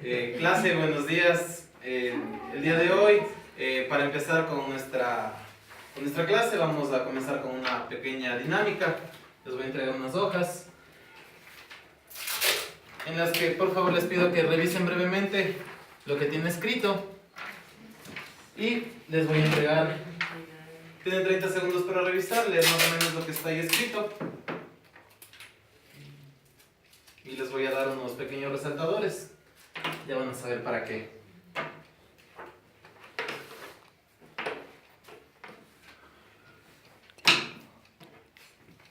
Clase, buenos días. El día de hoy, para empezar con nuestra clase, vamos a comenzar con una pequeña dinámica. Les voy a entregar unas hojas en las que por favor les pido que revisen brevemente lo que tiene escrito y les voy a entregar, tienen 30 segundos para revisar, leer más o menos lo que está ahí escrito y les voy a dar unos pequeños resaltadores. Ya van a saber para qué.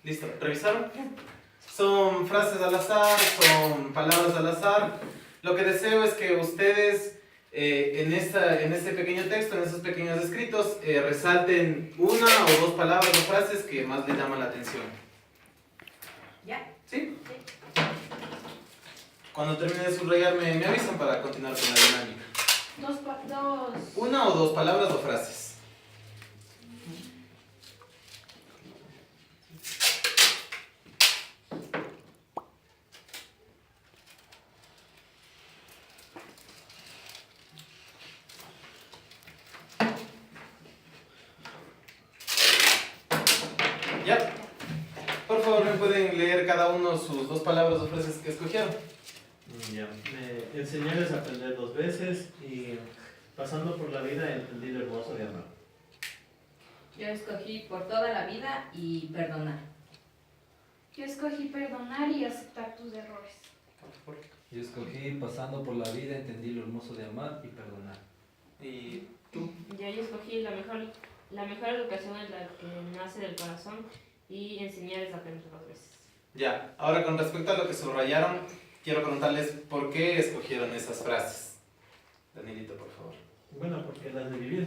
¿Listo? ¿Revisaron? Son frases al azar, son palabras al azar. Lo que deseo es que ustedes en este pequeño texto, en esos pequeños escritos, resalten una o dos palabras o frases que más les llaman la atención. ¿Ya? ¿Sí? Cuando termine de subrayar me avisan para continuar con la dinámica. Una o dos palabras o frases. ¿Ya? Por favor, ¿me pueden leer cada uno sus dos palabras o frases que escogieron? Ya. Enseñar es aprender dos veces y pasando por la vida entendí lo hermoso de amar. Yo escogí por toda la vida y perdonar. Yo escogí perdonar y aceptar tus errores. Yo escogí pasando por la vida, entendí lo hermoso de amar y perdonar. ¿Y tú? Yo escogí la mejor educación es la que nace del corazón y enseñar es aprender dos veces. Ya, ahora con respecto a lo que subrayaron, quiero preguntarles por qué escogieron esas frases. Danielito, por favor. Bueno, porque las he vivido.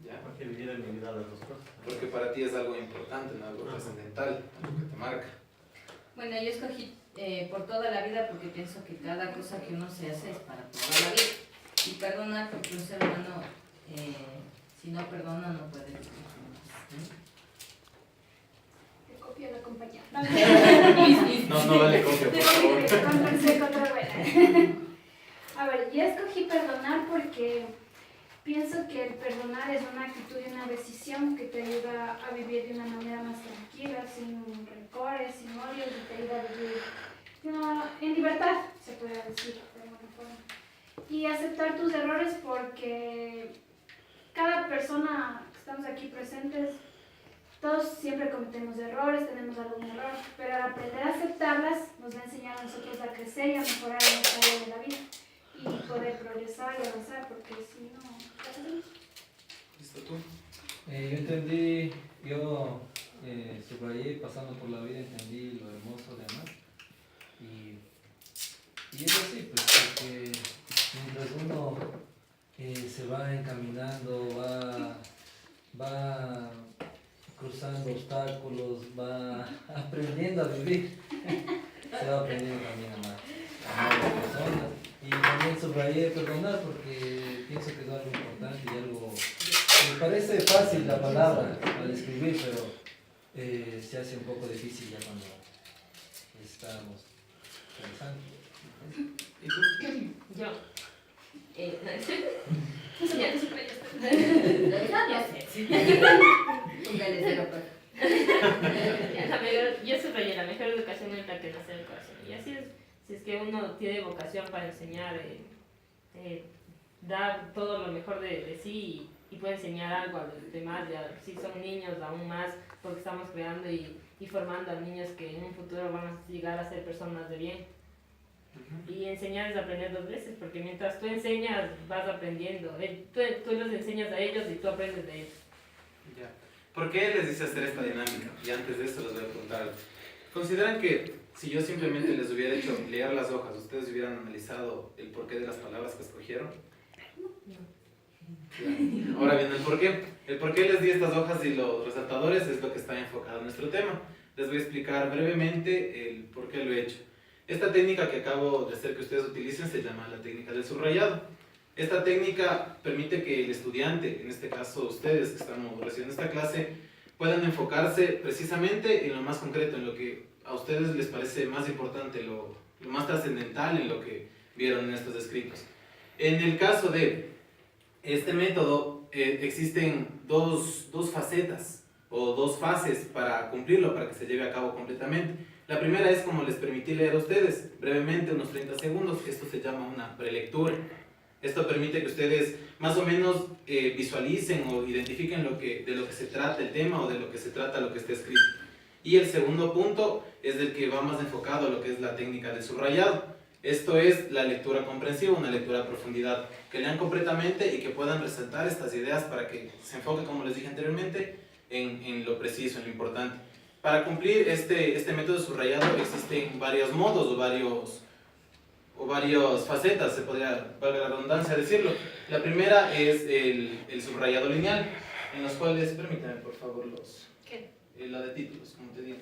Ya. Porque he vivido en mi vida las dos cosas. Porque para ti es algo importante, ¿no? Algo Ajá. trascendental, algo que te marca. Bueno, yo escogí por toda la vida porque pienso que cada cosa que uno se hace es para toda la vida. Y perdonar porque un ser humano, si no perdona, no puede vivir. Te copio la compañía. No vale copia, por favor. Conversé con otra buena. A ver, yo escogí perdonar porque pienso que el perdonar es una actitud y una decisión que te ayuda a vivir de una manera más tranquila, sin rencores, sin odios, y te ayuda a vivir en libertad, se puede decir de alguna forma. Y aceptar tus errores porque cada persona que estamos aquí presentes, todos siempre cometemos errores, tenemos algún error, pero al aprender a aceptarlas nos va a enseñar a nosotros a crecer y a mejorar en nuestra área de la vida y poder progresar y avanzar, porque si no, ¿qué hacemos? ¿Listo tú? Yo subrayé, pasando por la vida, entendí lo hermoso de amar. Y es así, pues, porque mientras uno se va encaminando, va cruzando obstáculos, va aprendiendo a vivir, se va aprendiendo también a amar a las personas. Y también subrayé perdonar porque pienso que es algo importante y algo que me parece fácil la palabra al escribir, pero se hace un poco difícil ya cuando estamos pensando. ¿Y tú? Yo. Yo subrayé la mejor educación es la que nace del corazón. Y así es, si es que uno tiene vocación para enseñar, dar todo lo mejor de sí y puede enseñar algo a los demás, ya, si son niños aún más, porque estamos creando y formando a niños que en un futuro van a llegar a ser personas de bien. Y enseñar es aprender dos veces, porque mientras tú enseñas, vas aprendiendo. Tú los enseñas a ellos y tú aprendes de ellos. Ya. ¿Por qué les hice hacer esta dinámica? Y antes de esto les voy a preguntar algo. ¿Consideran que si yo simplemente les hubiera hecho leer las hojas, ustedes hubieran analizado el porqué de las palabras que escogieron? Ya. Ahora bien, el porqué. El porqué les di estas hojas y los resaltadores es lo que está enfocado en nuestro tema. Les voy a explicar brevemente el por qué lo he hecho. Esta técnica que acabo de hacer que ustedes utilicen se llama la técnica del subrayado. Esta técnica permite que el estudiante, en este caso ustedes que estamos recibiendo esta clase, puedan enfocarse precisamente en lo más concreto, en lo que a ustedes les parece más importante, lo más trascendental, en lo que vieron en estos escritos. En el caso de este método, existen dos facetas o dos fases para cumplirlo, para que se lleve a cabo completamente. La primera es, como les permití leer a ustedes, brevemente, unos 30 segundos, esto se llama una prelectura. Esto permite que ustedes más o menos visualicen o identifiquen de lo que se trata el tema o de lo que se trata lo que está escrito. Y el segundo punto es el que va más enfocado a lo que es la técnica de subrayado. Esto es la lectura comprensiva, una lectura a profundidad, que lean completamente y que puedan resaltar estas ideas para que se enfoque, como les dije anteriormente, en lo preciso, en lo importante. Para cumplir este método de subrayado existen varios modos o varias facetas, se podría, valga la redundancia, decirlo. La primera es el subrayado lineal, en los cuales, permítanme por favor, la de títulos, como te dije.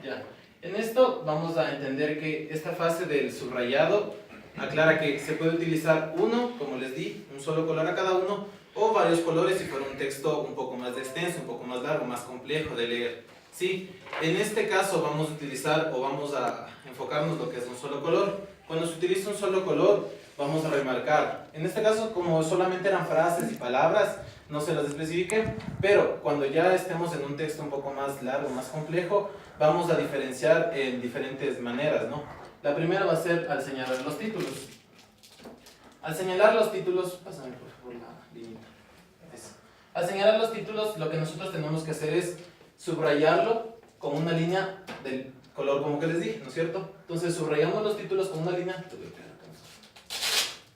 Ya. En esto vamos a entender que esta fase del subrayado aclara que se puede utilizar uno, como les di, un solo color a cada uno, o varios colores si fuera un texto un poco más extenso, un poco más largo, más complejo de leer. Sí, en este caso vamos a utilizar o vamos a enfocarnos lo que es un solo color. Cuando se utiliza un solo color, vamos a remarcar. En este caso, como solamente eran frases y palabras, no se las especifique, pero cuando ya estemos en un texto un poco más largo, más complejo, vamos a diferenciar en diferentes maneras, ¿no? La primera va a ser al señalar los títulos. Al señalar los títulos, pásame por favor la línea. Al señalar los títulos, lo que nosotros tenemos que hacer es subrayarlo con una línea del color como que les dije, ¿no es cierto? Entonces subrayamos los títulos con una línea.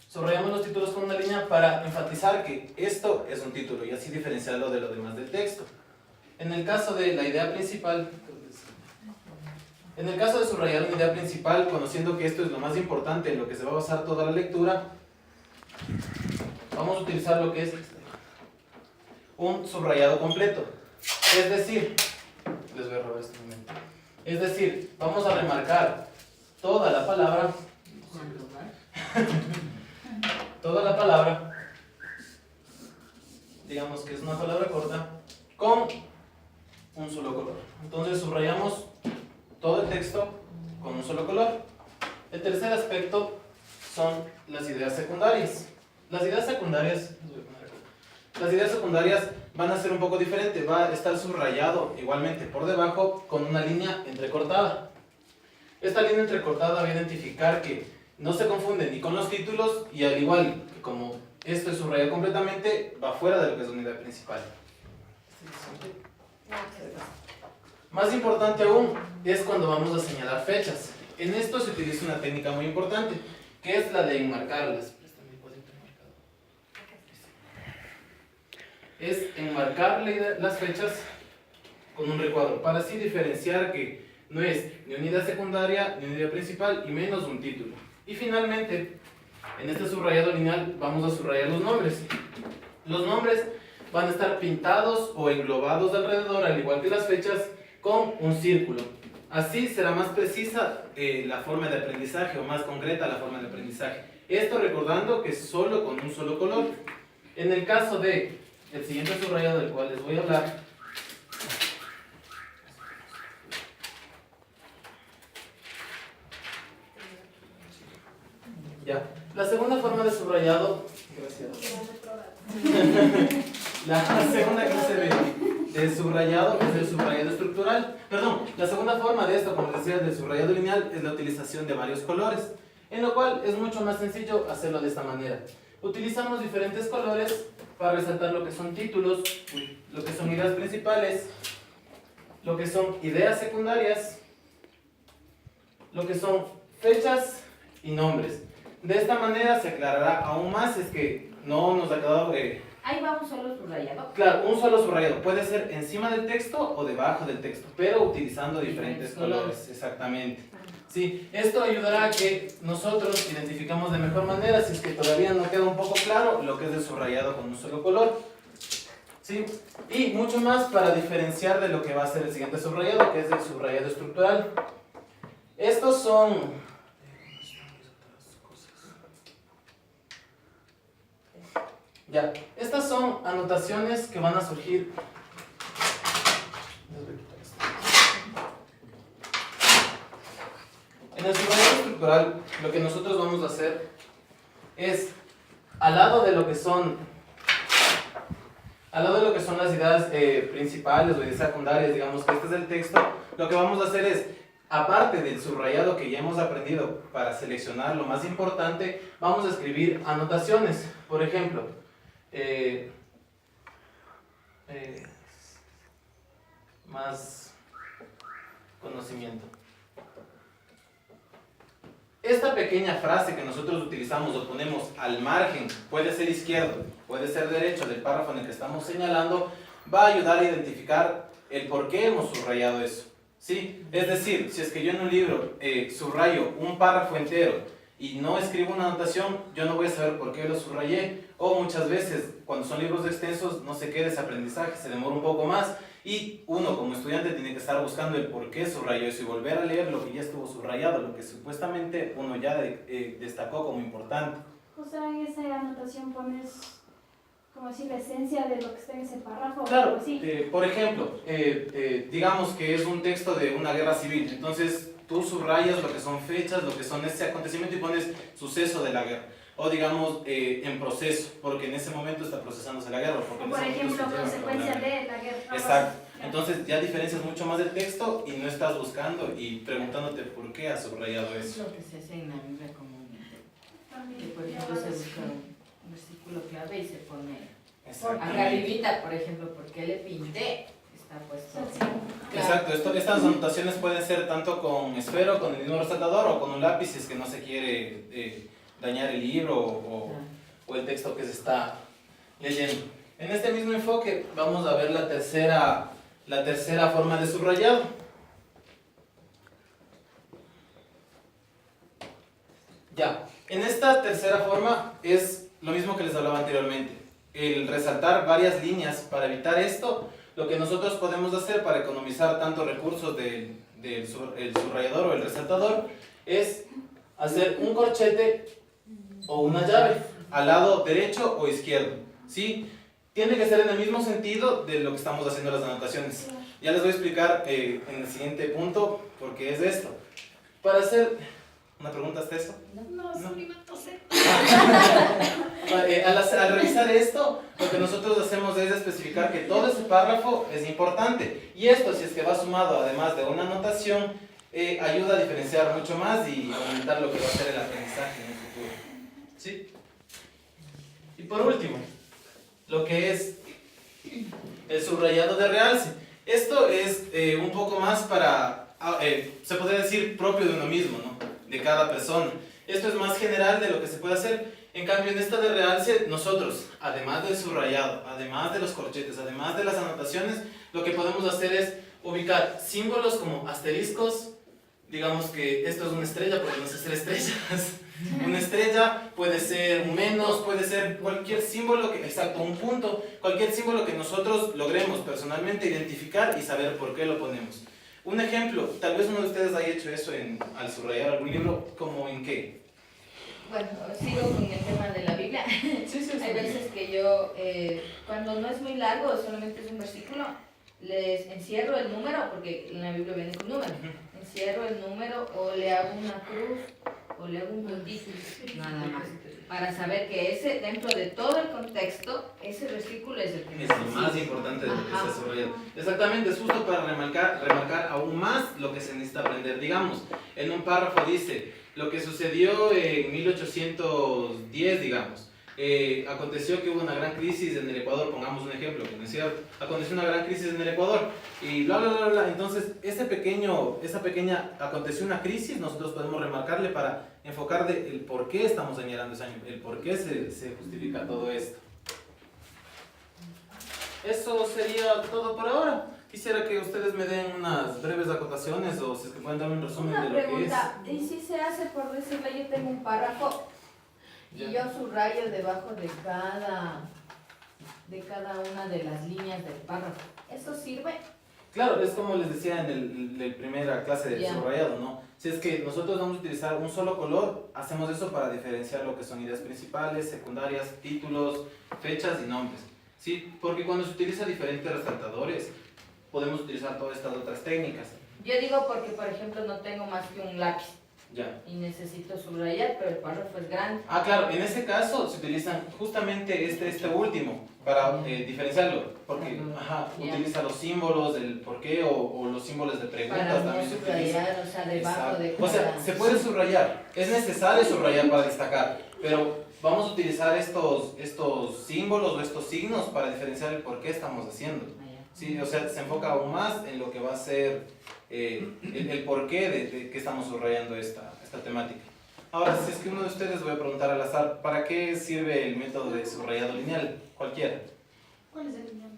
Subrayamos los títulos con una línea para enfatizar que esto es un título y así diferenciarlo de lo demás del texto. En el caso de la idea principal, en el caso de subrayar una idea principal, conociendo que esto es lo más importante en lo que se va a basar toda la lectura, vamos a utilizar lo que es un subrayado completo. Es decir, les voy a robar este momento. Es decir, vamos a remarcar toda la palabra, digamos que es una palabra corta, con un solo color. Entonces subrayamos todo el texto con un solo color. El tercer aspecto son las ideas secundarias. Las ideas secundarias van a ser un poco diferentes. Va a estar subrayado igualmente por debajo con una línea entrecortada. Esta línea entrecortada va a identificar que no se confunde ni con los títulos y al igual que como esto es subrayado completamente, va fuera de lo que es la unidad principal. Más importante aún es cuando vamos a señalar fechas. En esto se utiliza una técnica muy importante, que es la de enmarcarlas. Es enmarcar las fechas con un recuadro, para así diferenciar que no es ni unidad secundaria ni unidad principal y menos un título. Y finalmente, en este subrayado lineal vamos a subrayar los nombres. Los nombres van a estar pintados o englobados alrededor, al igual que las fechas, con un círculo. Así será más precisa la forma de aprendizaje o más concreta la forma de aprendizaje. Esto recordando que solo con un solo color. En el caso de el siguiente subrayado del cual les voy a hablar, ya. La segunda forma de subrayado, gracias. La segunda clase de subrayado es el subrayado estructural. Perdón, la segunda forma de esto, como les decía, del subrayado lineal es la utilización de varios colores, en lo cual es mucho más sencillo hacerlo de esta manera. Utilizamos diferentes colores para resaltar lo que son títulos, lo que son ideas principales, lo que son ideas secundarias, lo que son fechas y nombres. De esta manera se aclarará aún más, es que no nos ha quedado... Ahí va un solo subrayado. Claro, un solo subrayado. Puede ser encima del texto o debajo del texto, pero utilizando diferentes colores. Exactamente. Sí, esto ayudará a que nosotros identificamos de mejor manera, si es que todavía no queda un poco claro, lo que es el subrayado con un solo color. ¿Sí? Y mucho más para diferenciar de lo que va a ser el siguiente subrayado, que es el subrayado estructural. Estos son... Ya, estas son anotaciones que van a surgir. En el subrayado estructural, lo que nosotros vamos podemos hacer es, al lado de lo que son las ideas principales o ideas secundarias, digamos que este es el texto, lo que vamos a hacer es, aparte del subrayado que ya hemos aprendido para seleccionar lo más importante, vamos a escribir anotaciones. Por ejemplo, más conocimiento. Esta pequeña frase que nosotros utilizamos o ponemos al margen, puede ser izquierdo, puede ser derecho del párrafo en el que estamos señalando, va a ayudar a identificar el por qué hemos subrayado eso. ¿Sí? Es decir, si es que yo en un libro subrayo un párrafo entero y no escribo una anotación, yo no voy a saber por qué lo subrayé. O muchas veces, cuando son libros extensos, no se queda ese aprendizaje, se demora un poco más. Y uno como estudiante tiene que estar buscando el por qué subrayó eso y volver a leer lo que ya estuvo subrayado, lo que supuestamente uno ya destacó como importante. O sea, en esa anotación pones, como decir, la esencia de lo que está en ese párrafo. Claro, o sí. por ejemplo, digamos que es un texto de una guerra civil, entonces tú subrayas lo que son fechas, lo que son ese acontecimiento y pones suceso de la guerra. O digamos, en proceso, porque en ese momento está procesándose la guerra. Porque O por ejemplo, consecuencia de la guerra. Exacto. Entonces ya diferencias mucho más el texto y no estás buscando y preguntándote por qué has subrayado Es eso. lo que se hace en la Biblia comúnmente. Que También. por ejemplo se busca un versículo clave y se pone acá Exactamente. arribita, por ejemplo, porque le pinté, está puesto. Exacto, estas anotaciones pueden ser tanto con esfero, con el mismo resaltador o con un lápiz si es que no se quiere dañar el libro o el texto que se está leyendo. En este mismo enfoque vamos a ver la tercera forma de subrayado. Ya, en esta tercera forma es lo mismo que les hablaba anteriormente. El resaltar varias líneas para evitar esto, lo que nosotros podemos hacer para economizar tanto recursos del subrayador o el resaltador es hacer un corchete o una llave al lado derecho o izquierdo, ¿sí? Tiene que ser en el mismo sentido de lo que estamos haciendo las anotaciones. Ya les voy a explicar en el siguiente punto por qué es esto. Para hacer... ¿Una pregunta hasta eso? No, es un sé. Al revisar esto, lo que nosotros hacemos es especificar que todo ese párrafo es importante. Y esto, si es que va sumado además de una anotación, ayuda a diferenciar mucho más y aumentar lo que va a ser el aprendizaje en el futuro. ¿Sí? Y por último, lo que es el subrayado de realce. Esto es un poco más para, se podría decir, propio de uno mismo, ¿no? De cada persona. Esto es más general de lo que se puede hacer. En cambio, en esta de realce, nosotros, además del subrayado, además de los corchetes, además de las anotaciones, lo que podemos hacer es ubicar símbolos como asteriscos. Digamos que esto es una estrella, porque no sé hacer estrellas. Una estrella puede ser un menos, puede ser cualquier símbolo, exacto, un punto, cualquier símbolo que nosotros logremos personalmente identificar y saber por qué lo ponemos. Un ejemplo, tal vez uno de ustedes haya hecho eso al subrayar algún libro, ¿como en qué? Bueno, sigo con el tema de la Biblia. Sí, Hay veces que yo, cuando no es muy largo, solamente es un versículo, les encierro el número, porque en la Biblia viene con número. Encierro el número o le hago una cruz o le hago un puntito, nada más. Para saber que ese, dentro de todo el contexto, ese versículo es el que Es lo más importante de lo que está subrayado. Exactamente, es justo para remarcar aún más lo que se necesita aprender. Digamos, en un párrafo dice, lo que sucedió en 1810, digamos. Aconteció que hubo una gran crisis en el Ecuador, pongamos un ejemplo, que decía, aconteció una gran crisis en el Ecuador y bla bla bla bla. Entonces esa pequeña aconteció una crisis, nosotros podemos remarcarle para enfocar de el por qué estamos señalando ese año, el por qué se justifica todo esto. Eso sería todo por ahora. Quisiera que ustedes me den unas breves acotaciones o si es que pueden darme un resumen Una de lo que es. pregunta, ¿y si se hace, por decirlo, yo tengo un párrafo y yo subrayo debajo de cada una de las líneas del párrafo? ¿Eso sirve? Claro, es como les decía en la primera clase del subrayado, ¿no? Si es que nosotros vamos a utilizar un solo color, hacemos eso para diferenciar lo que son ideas principales, secundarias, títulos, fechas y nombres, ¿sí? Porque cuando se utiliza diferentes resaltadores, podemos utilizar todas estas otras técnicas. Yo digo porque, por ejemplo, no tengo más que un lápiz. Ya. y necesito subrayar, pero el párrafo es grande. Ah, claro, en ese caso se utilizan justamente este último para diferenciarlo, porque Ya. utiliza los símbolos del por qué o los símbolos de preguntas Para no también se utiliza. subrayar, o sea, debajo de Exacto. O sea, cada- se puede subrayar, es necesario subrayar para destacar, pero vamos a utilizar estos símbolos o estos signos para diferenciar el por qué estamos haciendo. Ah, ya. Sí, o sea, se enfoca aún más en lo que va a ser el porqué de que estamos subrayando esta temática. Ahora, si es que uno de ustedes, voy a preguntar al azar, ¿para qué sirve el método de subrayado lineal? Cualquiera. ¿Cuál es el lineal?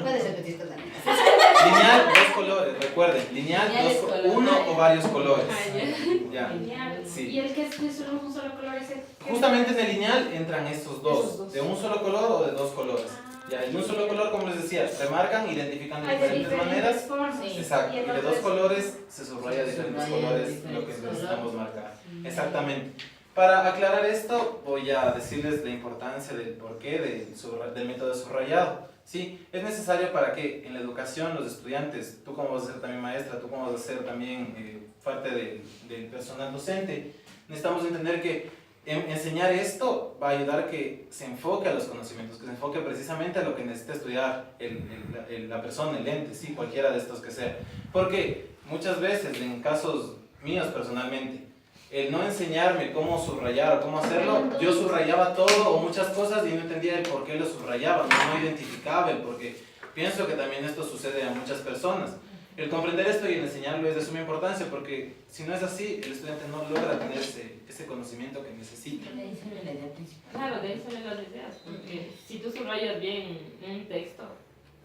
Puedes repetir toda Lineal, dos colores, recuerden. Lineal, Lineales colores. uno o varios colores. Ah, ya. Ya. Lineal. Sí. ¿Y el que es de solo un solo color es el que- Justamente en el lineal entran estos dos, Esos dos. de un solo color o de dos colores. Ya, el de un solo color, como les decía, remarcan, identifican de Hay de diferentes maneras. formas. Sí. Exacto, y el de otro dos es- colores se subraya Se diferentes subraya colores diferentes lo que necesitamos colores. marcar. Exactamente. Para aclarar esto, voy a decirles la importancia del porqué del método de subrayado. Sí, es necesario para que en la educación los estudiantes, tú como vas a ser también maestra, tú como vas a ser también parte del personal docente, necesitamos entender que enseñar esto va a ayudar a que se enfoque a los conocimientos, que se enfoque precisamente a lo que necesita estudiar la persona, el ente, sí, cualquiera de estos que sea. Porque muchas veces, en casos míos personalmente, el no enseñarme cómo subrayar o cómo hacerlo, yo subrayaba todo o muchas cosas y no entendía el por qué lo subrayaba, no identificaba el por qué. Pienso que también esto sucede a muchas personas. El comprender esto y el enseñarlo es de suma importancia porque si no es así, el estudiante no logra tener ese conocimiento que necesita. De ahí sale la idea principal. Claro, de ahí salen las ideas, porque si tú subrayas bien un texto,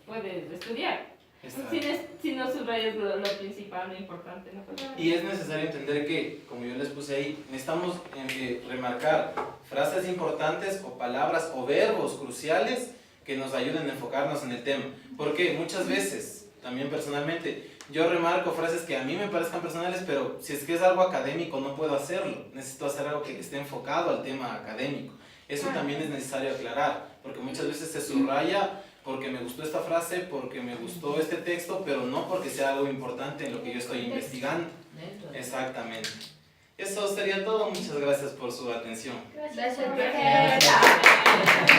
puedes estudiar. Exacto. Si no subrayas lo principal, lo importante, no puedes. Y es necesario entender que, como yo les puse ahí, necesitamos remarcar frases importantes o palabras o verbos cruciales que nos ayuden a enfocarnos en el tema. Porque muchas veces, también personalmente, yo remarco frases que a mí me parezcan personales, pero si es que es algo académico no puedo hacerlo. Necesito hacer algo que esté enfocado al tema académico. Eso también es necesario aclarar, porque muchas veces se subraya porque me gustó esta frase, porque me gustó este texto, pero no porque sea algo importante en lo que yo estoy investigando. Dentro. Exactamente. Eso sería todo. Muchas gracias por su atención. Gracias. Gracias, profe. profe.